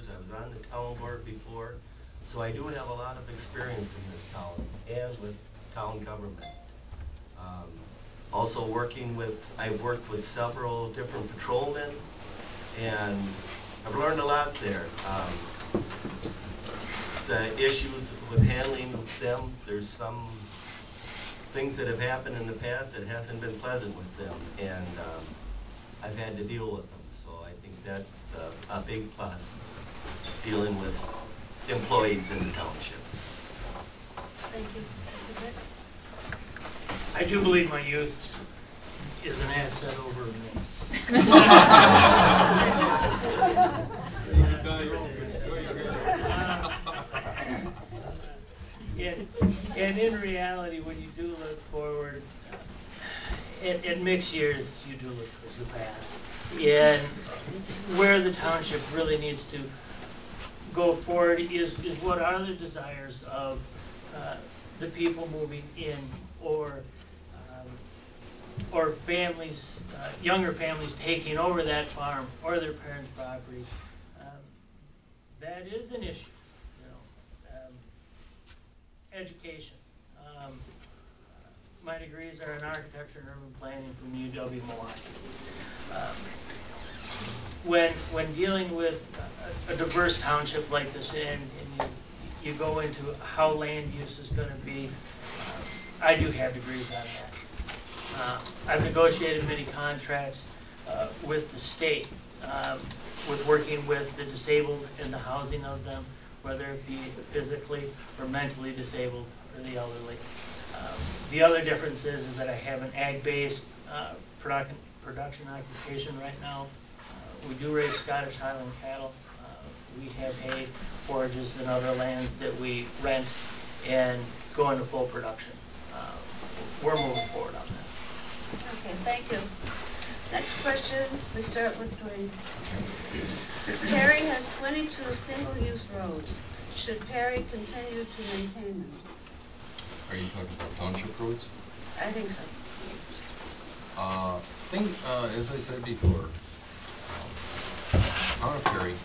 years. I was on the town board before, so I do have a lot of experience in this town and with town government. Also I've worked with several different patrolmen, and I've learned a lot there. The issues with handling them, there's some things that have happened in the past that hasn't been pleasant with them, and I've had to deal with them. So I think that's a big plus, dealing with employees in the township. Thank you. Mick? I do believe my youth is an asset over Mick's. And in reality, when you do look forward, in Mick's years, you do look towards the past. And where the township really needs to go forward is what are the desires of the people moving in, or families, younger families taking over that farm or their parents' property. That is an issue, you know. Education. My degrees are in architecture and urban planning from UW-Milwaukee. When dealing with a diverse township like this, and you go into how land use is going to be, I do have degrees on that. I've negotiated many contracts with the state, with working with the disabled and the housing of them, whether it be physically or mentally disabled or the elderly. The other difference is that I have an ag-based production occupation right now. We do raise Scottish Highland cattle. We have hay, forages, and other lands that we rent and go into full production. We're moving forward on that. Okay, thank you. Next question, we start with Duane. Perry has 22 single-use roads. Should Perry continue to maintain them? Are you talking about township roads? I think so. As I said before, town of Perry,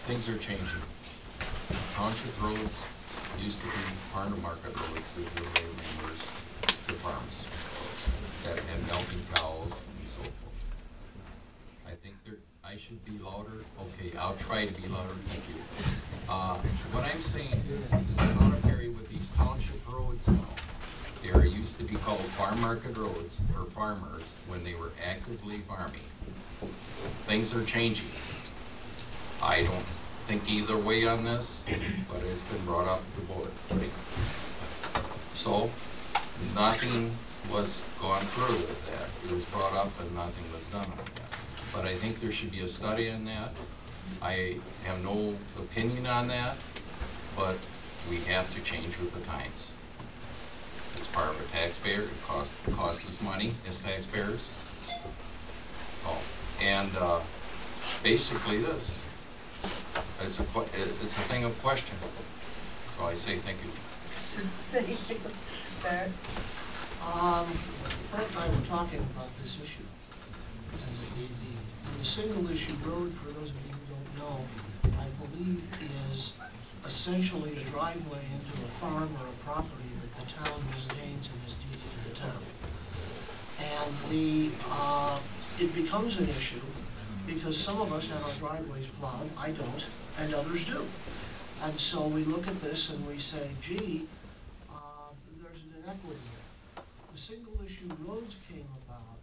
things are changing. Township roads used to be farm to market roads that were reimbursed to farms that had milking cows and so forth. I think I should be louder. Okay, I'll try to be louder. Thank you. What I'm saying is town of Perry with these township roads now, they used to be called farm market roads for farmers when they were actively farming. Things are changing. I don't think either way on this, but it's been brought up the board. Right? So nothing was gone through with that. It was brought up and nothing was done on that. But I think there should be a study on that. I have no opinion on that, but we have to change with the times. It's part of a taxpayer. It costs us money as taxpayers. Oh, and basically this. It's a thing of question. So I say thank you. Thank you. Barrett? Brent and I were talking about this issue. The single issue road, for those of you who don't know, I believe is essentially a driveway into a farm or a property that the town maintains and is deeded to the town. And it becomes an issue because some of us have our driveways plowed, I don't, and others do. And so we look at this and we say, gee, there's an inequity there. The single issue roads came about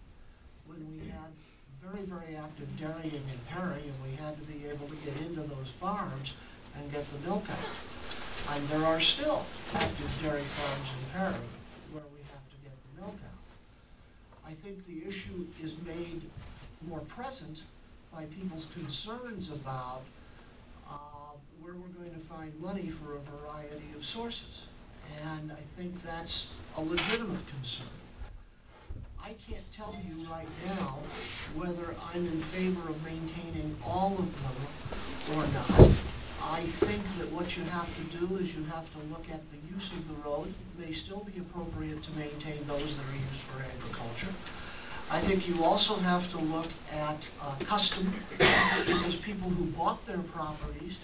when we had very, very active dairying in Perry, and we had to be able to get into those farms and get the milk out. And there are still active dairy farms in Perry where we have to get the milk out. I think the issue is made more present by people's concerns about where we're going to find money for a variety of sources. And I think that's a legitimate concern. I can't tell you right now whether I'm in favor of maintaining all of them or not. I think that what you have to do is you have to look at the use of the road. It may still be appropriate to maintain those that are used for agriculture. I think you also have to look at custom, because people who bought their properties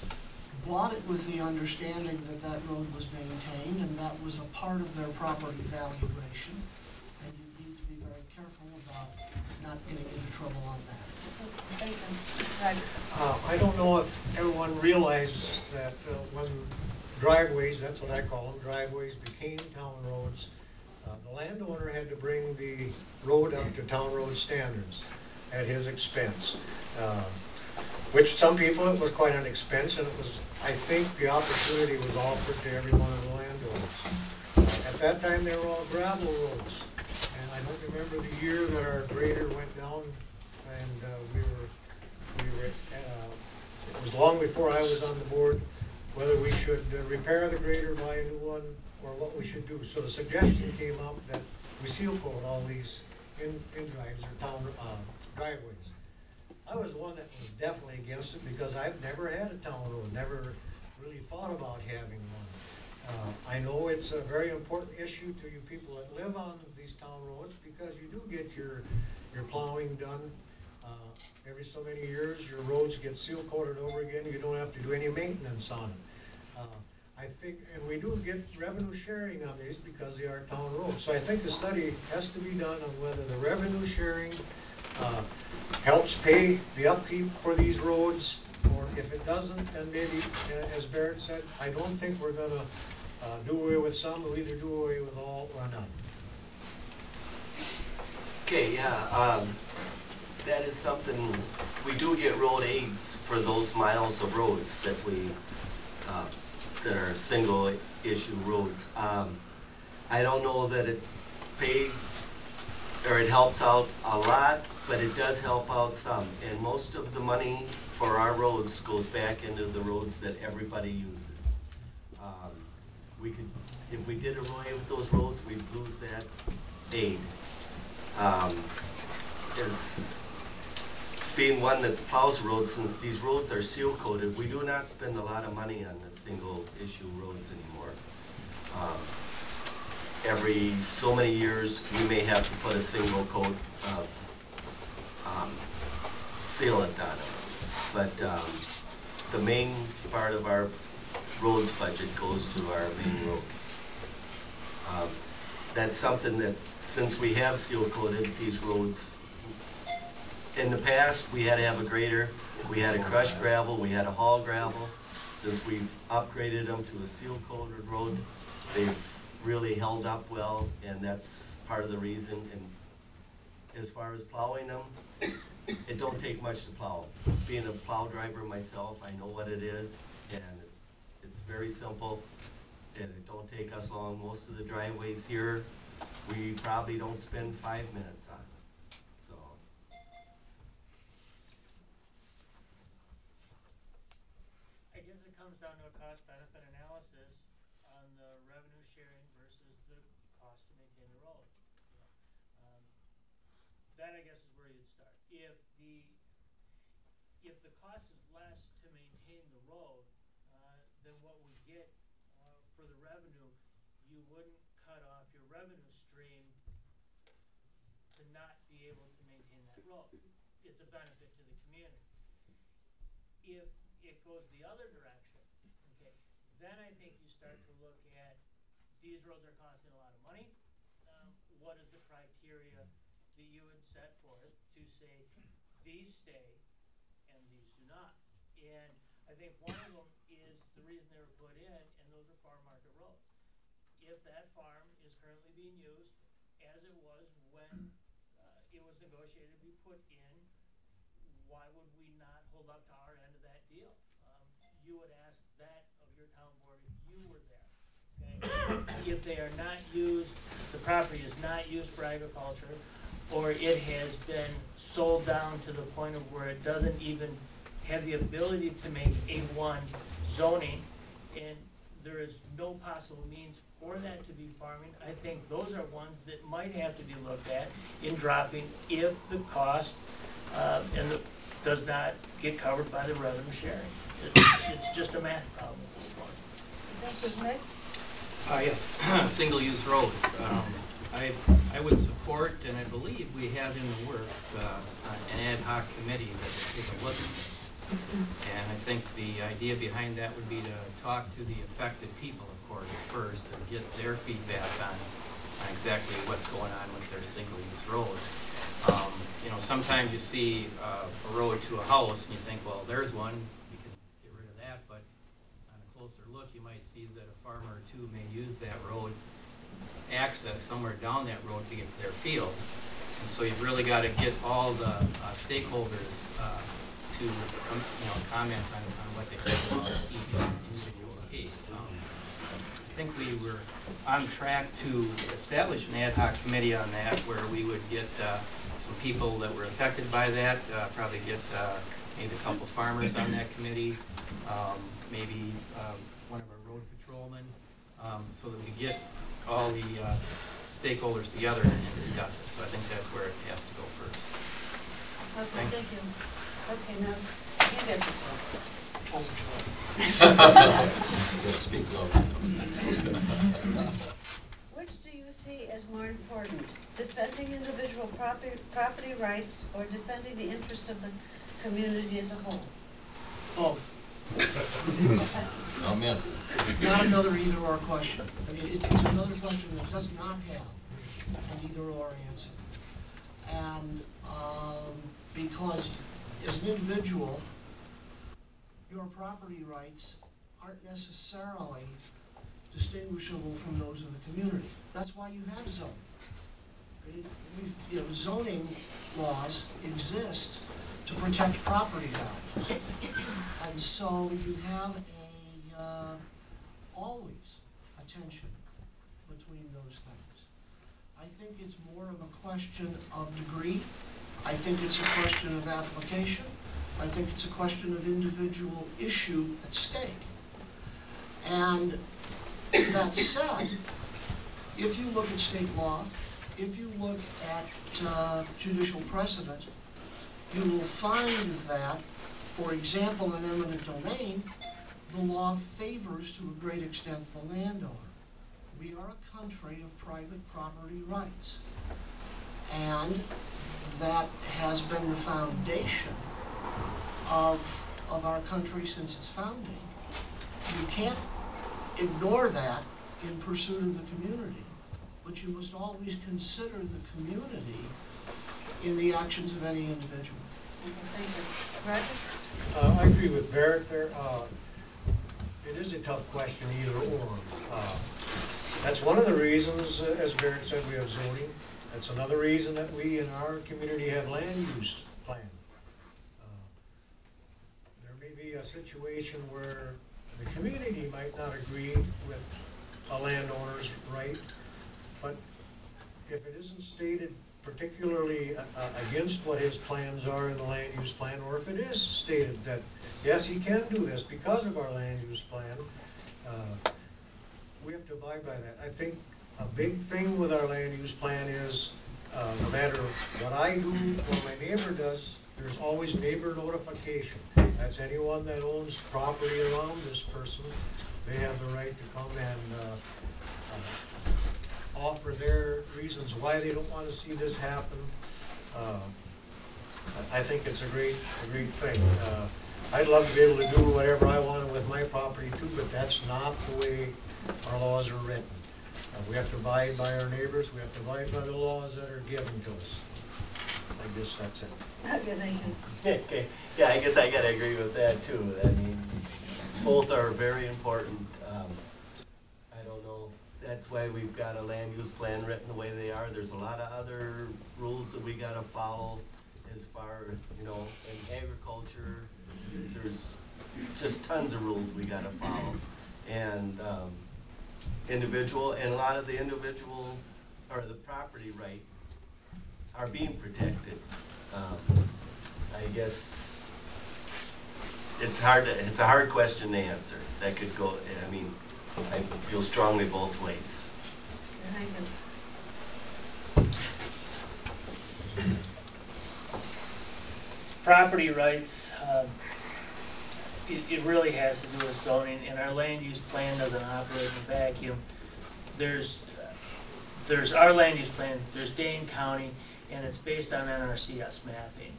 bought it with the understanding that that road was maintained, and that was a part of their property valuation. And you need to be very careful about not getting into trouble on that. Thank you. Right. I don't know if everyone realizes that when driveways, that's what I call them, driveways became town roads, the landowner had to bring the road up to town road standards at his expense. Which some people, it was quite an expense, and it was, I think the opportunity was offered to every one of the landowners. At that time, they were all gravel roads, and I don't remember the year that our grader went down, and it was long before I was on the board, whether we should repair the grader, buy a new one, or what we should do. So the suggestion came up that we seal coat all these in drives or town driveways. I was one that was definitely against it because I've never had a town road, never really thought about having one. I know it's a very important issue to you people that live on these town roads because you do get your plowing done. Every so many years, your roads get seal coated over again. You don't have to do any maintenance on it. I think, and we do get revenue sharing on these because they are town roads. So I think the study has to be done on whether the revenue sharing helps pay the upkeep for these roads, or if it doesn't, then maybe, as Barrett said, I don't think we're gonna do away with some. We'll either do away with all or none. Okay, yeah, that is something, we do get road aids for those miles of roads that we, that are single issue roads. I don't know that it pays, or it helps out a lot, but it does help out some. And most of the money for our roads goes back into the roads that everybody uses. We could, if we did away with those roads, we'd lose that aid. As being one that plows roads, since these roads are seal coated, we do not spend a lot of money on the single issue roads anymore. Every so many years, we may have to put a single coat of sealant on them. But the main part of our roads budget goes to our main roads. That's something that, since we have seal coated these roads, in the past, we had to have a grader, we had to crush gravel, we had to haul gravel. Since we've upgraded them to a seal coated road, they've really held up well, and that's part of the reason. And as far as plowing them, it don't take much to plow. Being a plow driver myself, I know what it is, and it's very simple, and it don't take us long. Most of the driveways here, we probably don't spend 5 minutes on. Down to a cost-benefit analysis on the revenue sharing versus the cost to maintain the road. That, I guess, is where you'd start. If the cost is less to maintain the road than what we get for the revenue, you wouldn't cut off your revenue stream to not be able to maintain that road. It's a benefit to the community. If it goes the other direction, then I think you start to look at, these roads are costing a lot of money. What is the criteria that you would set forth to say, these stay and these do not? And I think one of them is the reason they were put in, and those are farm market roads. If that farm is currently being used as it was when it was negotiated to be put in, why would we not hold up to our end of that deal? You would ask that of your town board if you were there. Okay? If they are not used, the property is not used for agriculture, or it has been sold down to the point of where it doesn't even have the ability to make A1 zoning, and there is no possible means for that to be farming, I think those are ones that might have to be looked at in dropping if the cost does not get covered by the revenue sharing. It's just a math problem at this point. Thank you, Mick. Yes, single-use roads. I would support, and I believe we have in the works, an ad hoc committee that would take a look at this. And I think the idea behind that would be to talk to the affected people, of course, first, and get their feedback on exactly what's going on with their single-use road. You know, sometimes you see a road to a house and you think, well, there's one, you can get rid of that, but on a closer look, you might see that a farmer or two may use that road, access somewhere down that road to get to their field. And so you've really got to get all the stakeholders to comment on what they think about each individual case. I think we were on track to establish an ad hoc committee on that, where we would get some people that were affected by that, probably get maybe a couple farmers on that committee, maybe one of our road patrolmen, so that we get all the stakeholders together and discuss it. So I think that's where it has to go first. Okay, thank you. Okay, now, you get this one. Let's speak low. Which do you see as more important, defending individual property rights or defending the interests of the community as a whole? Both. Amen. It's not another either-or question. I mean, it's another question that does not have an either-or answer. And because as an individual, your property rights aren't necessarily distinguishable from those of the community. That's why you have zoning. Zoning laws exist to protect property values. And so you have always a tension between those things. I think it's more of a question of degree. I think it's a question of application. I think it's a question of individual issue at stake. And that said, if you look at state law, if you look at judicial precedent, you will find that, for example, in eminent domain, the law favors to a great extent the landowner. We are a country of private property rights. And that has been the foundation of our country since its founding. You can't ignore that in pursuit of the community, but you must always consider the community in the actions of any individual. Thank you. Roger? I agree with Barrett there. It is a tough question, either or. That's one of the reasons, as Barrett said, we have zoning. That's another reason that we in our community have land use plan. There may be a situation where the community might not agree with a landowner's right, but if it isn't stated particularly against what his plans are in the land use plan, or if it is stated that, yes, he can do this because of our land use plan, we have to abide by that. I think a big thing with our land use plan is no matter what I do or my neighbor does, there's always neighbor notification. That's anyone that owns property around this person. They have the right to come and offer their reasons why they don't want to see this happen. I think it's a great thing. I'd love to be able to do whatever I wanted with my property too, but that's not the way our laws are written. We have to abide by our neighbors. We have to abide by the laws that are given to us. I guess that's it. Okay, thank you. Okay, yeah, I guess I gotta agree with that too. I mean, both are very important. I don't know, that's why we've got a land use plan written the way they are. There's a lot of other rules that we gotta follow as far, you know, in agriculture. There's just tons of rules we gotta follow. And individual, and a lot of the individual, or the property rights are being protected. I guess it's a hard question to answer. That could go, I mean, I feel strongly both ways. Thank you. Property rights, it really has to do with zoning, and our land use plan doesn't operate in a vacuum. There's there's our land use plan, there's Dane County, and it's based on NRCS mapping.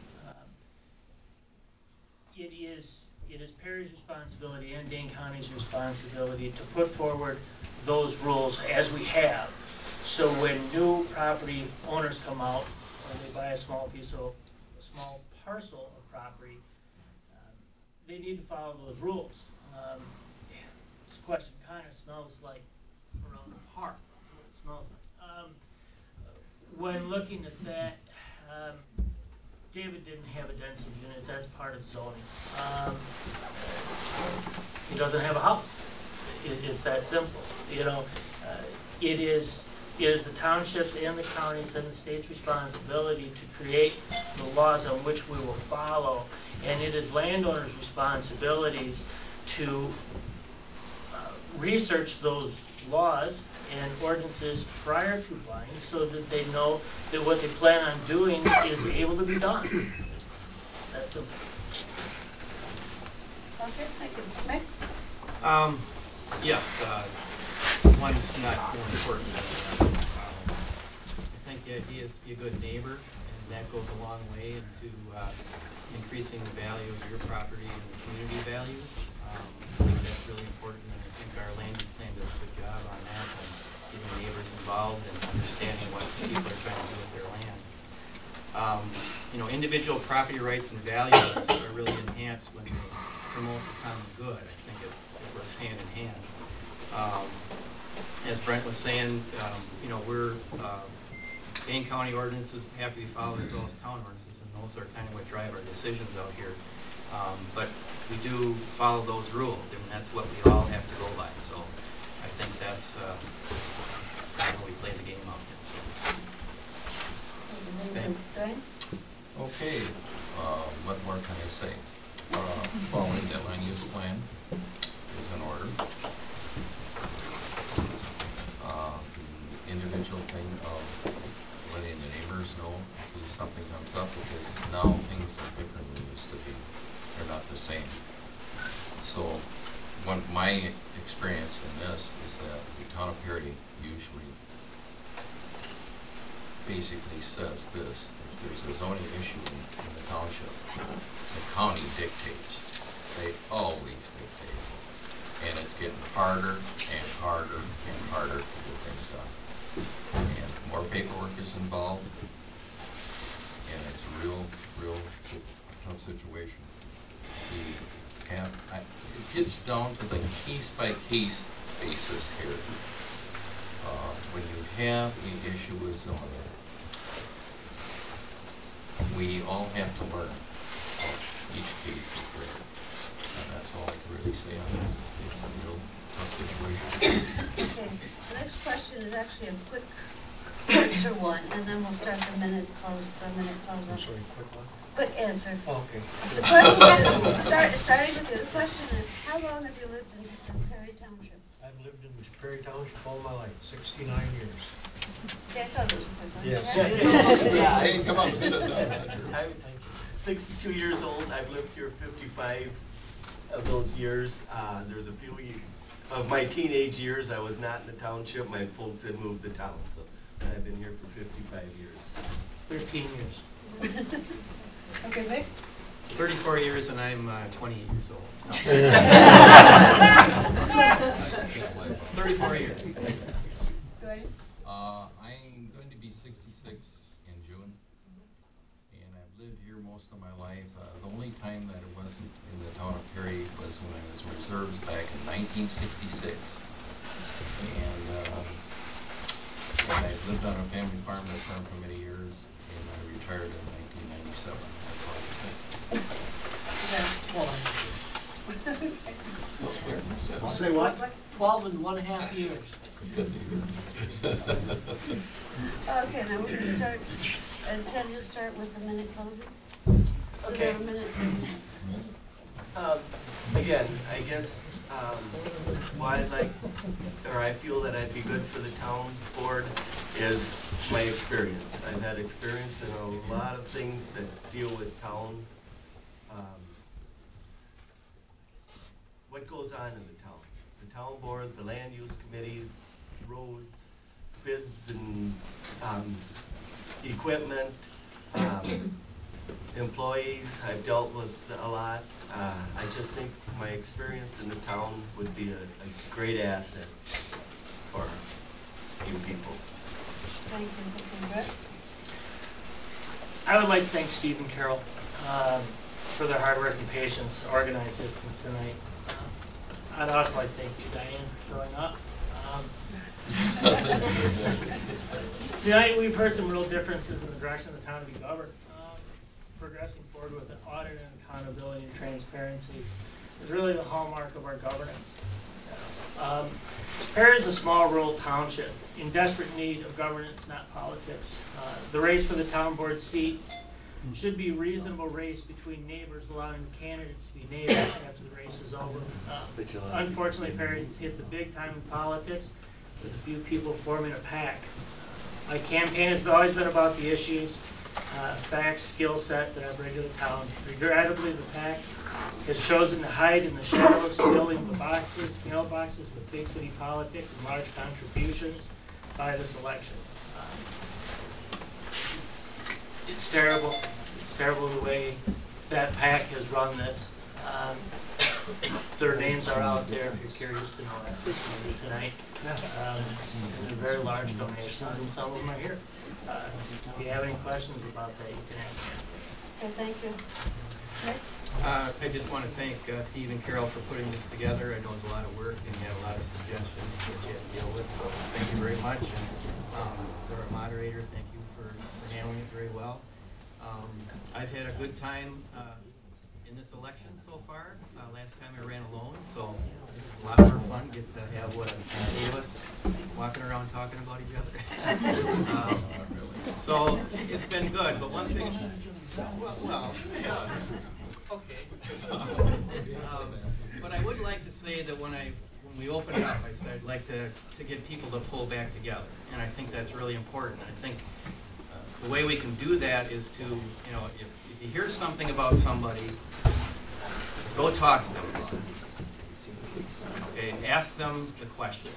It is Perry's responsibility and Dane County's responsibility to put forward those rules as we have. So when new property owners come out and they buy a small parcel of property, they need to follow those rules. This question kind of smells like around the park, what it smells like. When looking at that, David didn't have a density unit, that's part of zoning. He doesn't have a house. It's that simple, you know. It is the townships and the counties and the state's responsibility to create the laws on which we will follow, and it is landowners' responsibilities to research those laws and ordinances prior to buying so that they know that what they plan on doing is able to be done. That's simple. Okay, thank you. Mick? Yes, one's not more important than the other. I think the idea is to be a good neighbor, and that goes a long way into increasing the value of your property and the community values. I think that's really important, and I think our land use plan does a good job on that, and getting neighbors involved and understanding what people are trying to do with their land. You know, individual property rights and values are really enhanced when they promote the common good. I think it works hand in hand. As Brent was saying, you know, Dane County ordinances have to be followed as well as town ordinances, and those are kind of what drive our decisions out here. But we do follow those rules, and that's what we all have to go by. So I think that's kind of how we play the game out here. So. Thanks. Duane? Okay, what more can I say? Following that land use plan is in order. The individual thing of letting the neighbors know if something comes up, because now things are different than they used to be. They're not the same. So, my experience in this is that the town of Perry usually basically says this: if there's a zoning issue in the township, the county dictates. They always dictate. And it's getting harder and harder and harder to get things done. And more paperwork is involved, and it's a real tough situation. It gets down to the case-by-case basis here. When you have an issue with zoning, we all have to learn. Each case is different. And that's all I can really say on this. It's a real tough situation. Okay, the next question is actually a quick answer one, and then we'll start the minute close I'm up. sorry, quick one? Quick answer. Oh, okay. The question is, starting with you, the question is, how long have you lived in Perry Township? I've lived in Perry Township all my life, 69 years. See, I thought it was a quick one. Yes. Yeah. Hey, come on. I'm 62 years old. I've lived here 55 of those years. There's a few of my teenage years I was not in the township. My folks had moved to town, so I've been here for 55 years. 13 years. Okay, Mick? 34 years, and I'm 28 years old. No. 34 years. Duane? I'm going to be 66 in June, and I've lived here most of my life. The only time that it wasn't in the town of Perry was when I was reserves back in 1966. And I've lived on a family farm that farmed for many years, and I retired in 1997. That's all I can say. Say what? 12 and 1/2 years. Okay, now we're gonna start, and can you start with the minute closing? So Okay. there are minute. Again, I guess why I'd like, or I feel that I'd be good for the town board is my experience. I've had experience in a lot of things that deal with town. What goes on in the town? The town board, the land use committee, roads, bids and, equipment, employees, I've dealt with a lot. I just think my experience in the town would be a great asset for you people. Thank you. Okay, Brett? I would like to thank Steve and Carol for their hard work and patience to organize this tonight. I'd also like to thank you, Diane, for showing up. Tonight, we've heard some real differences in the direction of the town to be governed. Progressing forward with an audit and accountability and transparency is really the hallmark of our governance. Perry is a small rural township in desperate need of governance, not politics. The race for the town board seats should be a reasonable race between neighbors, allowing the candidates to be neighbors after the race is over. Unfortunately, Perry's hit the big time in politics with a few people forming a pack. My campaign has always been about the issues, facts, skill set that I bring to the town. Regrettably, the pack has chosen to hide in the shadows, filling the boxes, mailboxes with big city politics and large contributions by this election. It's terrible. It's terrible the way that pack has run this. Their names are out there if you're curious to know that tonight. They're very large donations, and some of them are here. If you have any questions about that, you can ask me. Okay, thank you. Mick? I just want to thank Steve and Carol for putting this together. I know it's a lot of work and you have a lot of suggestions that you have to deal with, so thank you very much. And to our moderator, thank you for handling it very well. I've had a good time in this election so far. Last time I ran alone, so this is a lot more fun. Get to have what 8 of us walking around talking about each other. So it's been good, but one thing, okay. But I would like to say that when we open it up, I said I'd like to get people to pull back together, and I think that's really important. I think the way we can do that is to, if you hear something about somebody, go talk to them. Okay, ask them the question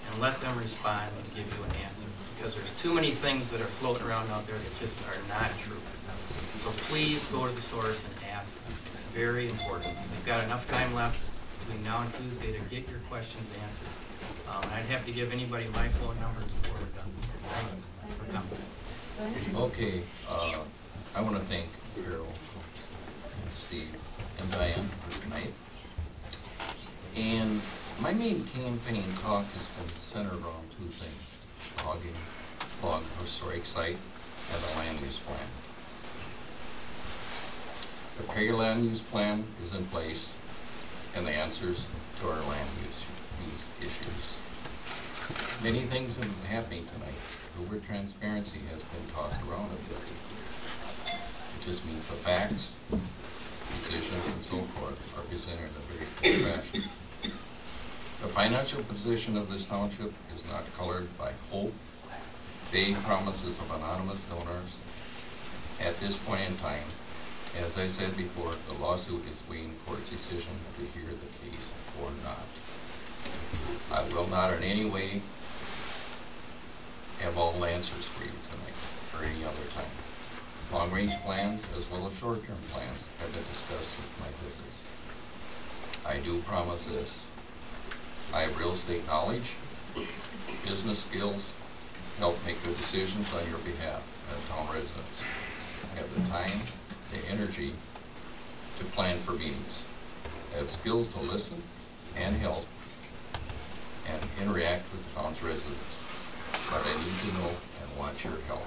and let them respond and give you an answer, because there's too many things that are floating around out there that just are not true. So please go to the source and ask them. It's very important. We've got enough time left between now and Tuesday to get your questions answered. And I'd have to give anybody my phone number before we're done. Thank you for coming. Okay, I want to thank Carol, Steve, and Diane for tonight. And my main campaign talk has been centered around two things: logging, log historic site, and the land use plan. The Perry land use plan is in place, and the answers to our land use issues. Many things have been happening tonight. Over transparency has been tossed around a bit. It just means the facts, decisions, and so forth are presented in a very clear fashion. The financial position of this township is not colored by hope, vague promises of anonymous donors. At this point in time, as I said before, the lawsuit is waiting for its decision to hear the case or not. I will not in any way have all answers for you tonight or any other time. Long-range plans as well as short-term plans have been discussed with my visits. I do promise this: I have real estate knowledge, business skills, help make good decisions on your behalf as town residents. I have the time, the energy to plan for meetings. I have skills to listen and help and interact with the town's residents. But I need to know and want your help.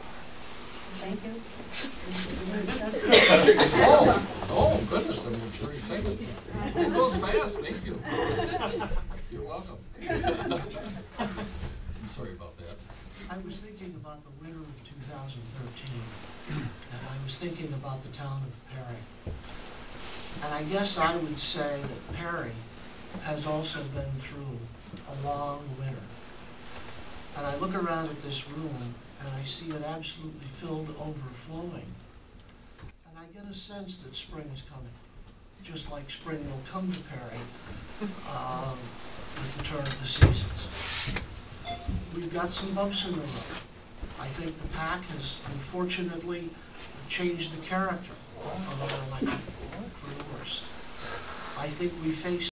Thank you. Oh, goodness, I'm sure you say this. It goes fast, thank you. You're welcome. I'm sorry about that. I was thinking about the winter of 2013, and I was thinking about the town of Perry. And I guess I would say that Perry has also been through a long winter. And I look around at this room, and I see it absolutely filled overflowing. And I get a sense that spring is coming, just like spring will come to Perry with the turn of the seasons. we've got some bumps in the road. I think the PAC has unfortunately changed the character of our election for the worse. I think we face